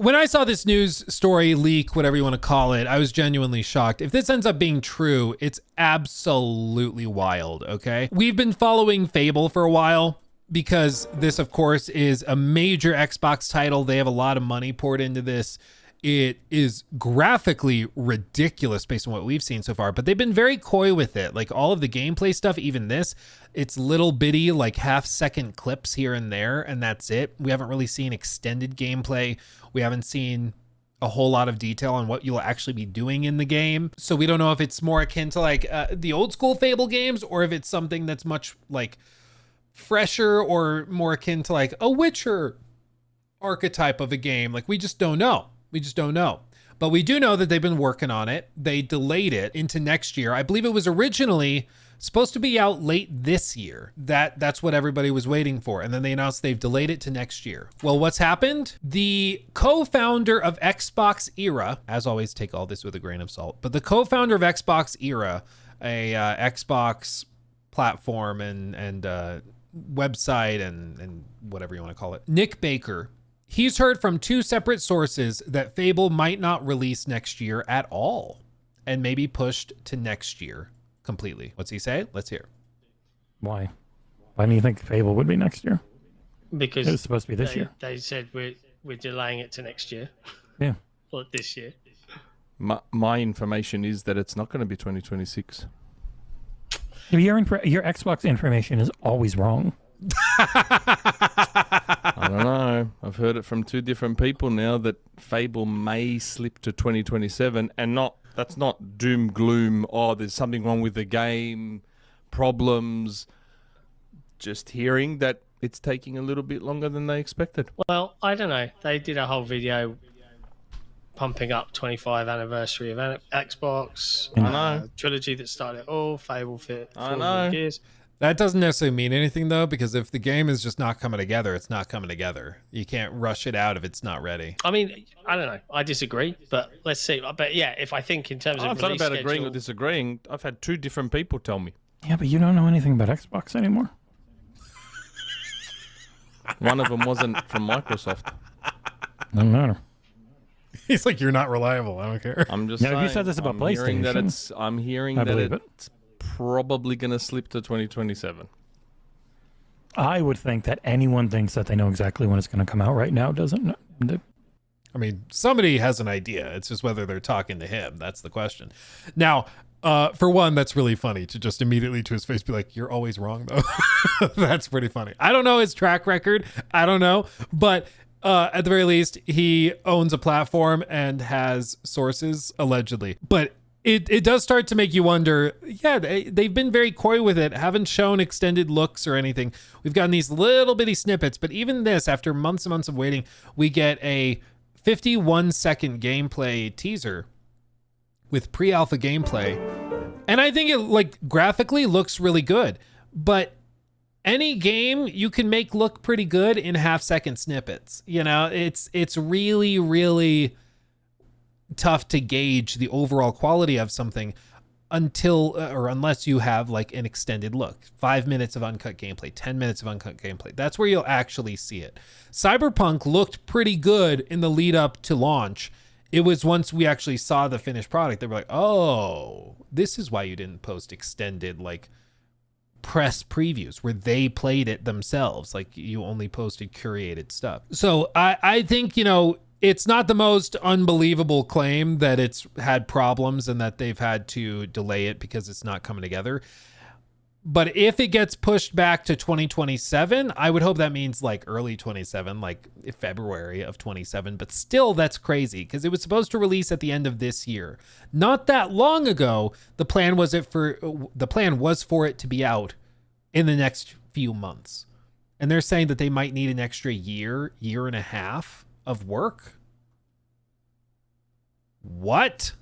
When I saw this news story leak, whatever you want to call it, I was genuinely shocked. If this ends up being true, it's absolutely wild, okay? We've been following Fable for a while because this, of course, is a major Xbox title. They have a lot of money poured into this. It is graphically ridiculous based on what we've seen so far, but they've been very coy with it. Like all of the gameplay stuff, even this, it's little bitty, like half-second clips here and there, and that's it. We haven't really seen extended gameplay. We haven't seen a whole lot of detail on what you'll actually be doing in the game. So we don't know if it's more akin to like the old school Fable games, or if it's something that's much like fresher or more akin to like a Witcher archetype of a game. Like we just don't know. We just don't know. But we do know that they've been working on it. They delayed it into next year. I believe it was originally supposed to be out late this year. That's what everybody was waiting for. And then they announced they've delayed it to next year. Well, what's happened? The co-founder of Xbox Era, as always, take all this with a grain of salt, but the co-founder of Xbox Era, a Xbox platform and website and whatever you want to call it, Nick Baker, he's heard from two separate sources that Fable might not release next year at all and maybe pushed to next year completely. What's he say? Let's hear. Why? Why do you think Fable would be next year? Because it was supposed to be this year. They said we're delaying it to next year. Yeah. Or this year. My information is that it's not going to be 2026. Your Xbox information is always wrong. I don't know. I've heard it from two different people now that Fable may slip to 2027, and that's not doom gloom. Oh, there's something wrong with the game, problems. Just hearing that it's taking a little bit longer than they expected. Well, I don't know. They did a whole video pumping up 25th anniversary of Xbox. I know. Trilogy that started it all. Fable fit. I know. Gears. That doesn't necessarily mean anything though, because if the game is just not coming together, it's not coming together. You can't rush it out if it's not ready. I mean, I don't know. I disagree, but let's see. But yeah, if I think in terms of It's not release about schedule, agreeing or disagreeing. I've had two different people tell me. Yeah, but you don't know anything about Xbox anymore. One of them wasn't from Microsoft. Doesn't matter. He's like, you're not reliable. I don't care. I'm just Now, saying. if you said this about PlayStation, I'm hearing I that believe it. it's probably going to slip to 2027. I would think that anyone thinks that they know exactly when it's going to come out right now doesn't know. I mean, somebody has an idea. It's just whether they're talking to him. That's the question. Now, for one, that's really funny to just immediately to his face be like, you're always wrong, though. That's pretty funny. I don't know his track record. I don't know. But at the very least, he owns a platform and has sources, allegedly. But it does start to make you wonder, yeah, they've been very coy with it, haven't shown extended looks or anything. We've gotten these little bitty snippets, but even this, after months and months of waiting, we get a 51-second gameplay teaser with pre-alpha gameplay. And I think it like graphically looks really good, but any game you can make look pretty good in half-second snippets. You know, it's really, really tough to gauge the overall quality of something until or unless you have like an extended look. 5 minutes of uncut gameplay, 10 minutes of uncut gameplay. That's where you'll actually see it. Cyberpunk looked pretty good in the lead up to launch. It was once we actually saw the finished product, they were like, oh, this is why you didn't post extended like press previews where they played it themselves. Like you only posted curated stuff. So I think, you know, it's not the most unbelievable claim that it's had problems and that they've had to delay it because it's not coming together. But if it gets pushed back to 2027, I would hope that means like early 27, like February of 27. But still, that's crazy because it was supposed to release at the end of this year. Not that long ago, the plan was for it to be out in the next few months. And they're saying that they might need an extra year and a half of work. What?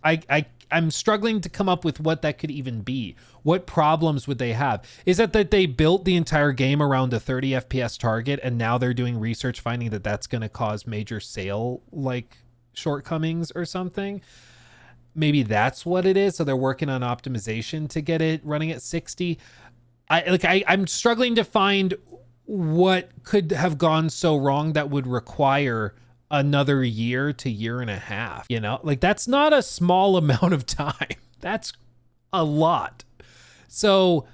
I'm struggling to come up with what that could even be. What problems would they have? Is it that they built the entire game around a 30 FPS target and now they're doing research finding that that's going to cause major sale like shortcomings or something? Maybe that's what it is. So they're working on optimization to get it running at 60. I'm struggling to find what could have gone so wrong that would require another year to year and a half, you know? Like, that's not a small amount of time. That's a lot. So,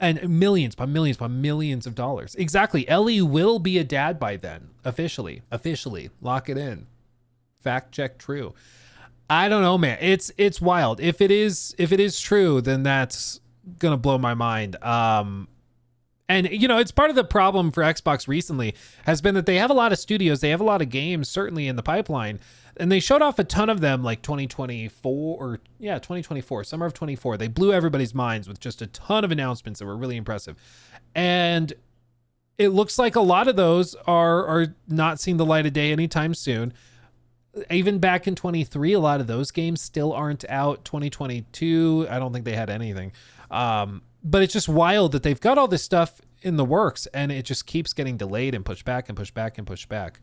and millions of dollars. Exactly. Ellie will be a dad by then. Officially. Lock it in. Fact check true. I don't know, man. It's wild. If it is true, then that's gonna blow my mind. And you know, it's part of the problem for Xbox recently has been that they have a lot of studios, they have a lot of games certainly in the pipeline, and they showed off a ton of them like 2024, summer of 24. They blew everybody's minds with just a ton of announcements that were really impressive. And it looks like a lot of those are not seeing the light of day anytime soon. Even back in 23, a lot of those games still aren't out. 2022, I don't think they had anything. But it's just wild that they've got all this stuff in the works and it just keeps getting delayed and pushed back and pushed back and pushed back.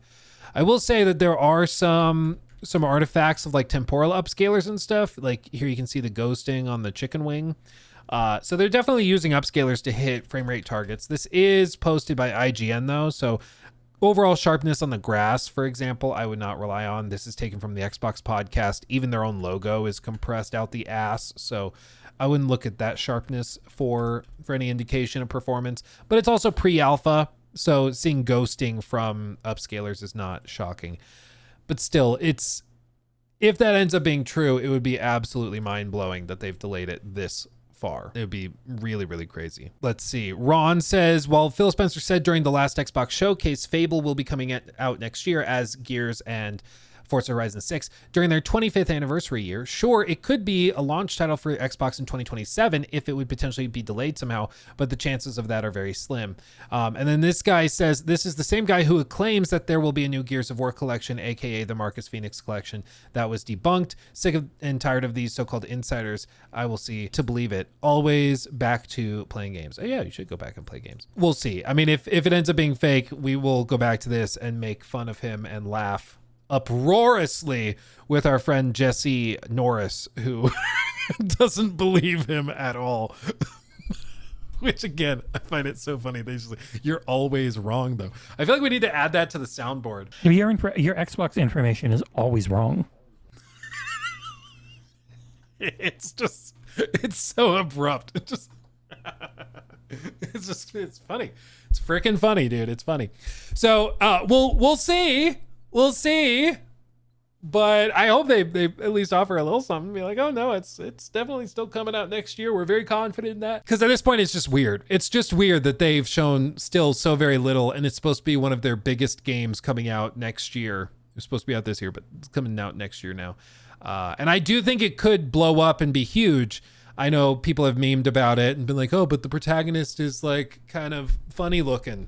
I will say that there are some artifacts of like temporal upscalers and stuff. Like here you can see the ghosting on the chicken wing. So they're definitely using upscalers to hit frame rate targets. This is posted by IGN though. So overall sharpness on the grass, for example, I would not rely on. This is taken from the Xbox podcast. Even their own logo is compressed out the ass. So I wouldn't look at that sharpness for any indication of performance, but it's also pre-alpha. So seeing ghosting from upscalers is not shocking, but still if that ends up being true, it would be absolutely mind blowing that they've delayed it this far. It would be really, really crazy. Let's see. Ron says, well, Phil Spencer said during the last Xbox showcase, Fable will be coming out next year as Gears and Forza Horizon 6 during their 25th anniversary year. Sure, it could be a launch title for Xbox in 2027 if it would potentially be delayed somehow, but the chances of that are very slim. And then this guy says, this is the same guy who claims that there will be a new Gears of War collection, aka the Marcus Phoenix collection, that was debunked. Sick of and tired of these so-called insiders. I will see to believe it. Always back to playing games. Oh yeah, you should go back and play games. We'll see. I mean, if it ends up being fake, we will go back to this and make fun of him and laugh uproariously with our friend Jesse Norris, who doesn't believe him at all. Which again, I find it so funny. They just like, you're always wrong though. I feel like we need to add that to the soundboard. Your Xbox information is always wrong. It's so abrupt. It's funny. It's freaking funny, dude. It's funny. So we'll see. We'll see, but I hope they at least offer a little something. Be like, oh no, it's definitely still coming out next year. We're very confident in that. Because at this point, it's just weird. It's just weird that they've shown still so very little, and it's supposed to be one of their biggest games coming out next year. It's supposed to be out this year, but it's coming out next year now. And I do think it could blow up and be huge. I know people have memed about it and been like, oh, but the protagonist is like kind of funny looking.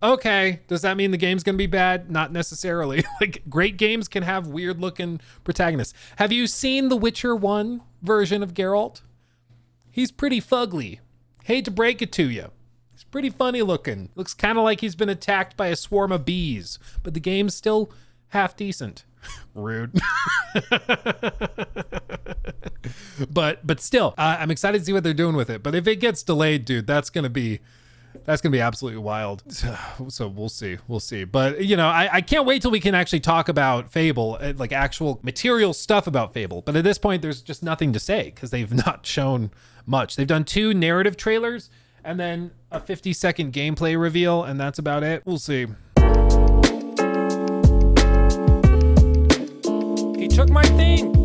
Okay, does that mean the game's gonna be bad? Not necessarily. Like, great games can have weird looking protagonists. Have you seen the Witcher 1 version of Geralt? He's pretty fugly. Hate to break it to you. He's pretty funny looking. Looks kind of like he's been attacked by a swarm of bees, but the game's still half decent. Rude. but still, I'm excited to see what they're doing with it. But if it gets delayed, dude, that's gonna be absolutely wild. So we'll see. But you know, I can't wait till we can actually talk about Fable, like actual material stuff about Fable. But at this point, there's just nothing to say because they've not shown much. They've done 2 narrative trailers and then a 50-second gameplay reveal, and that's about it. We'll see. He took my thing.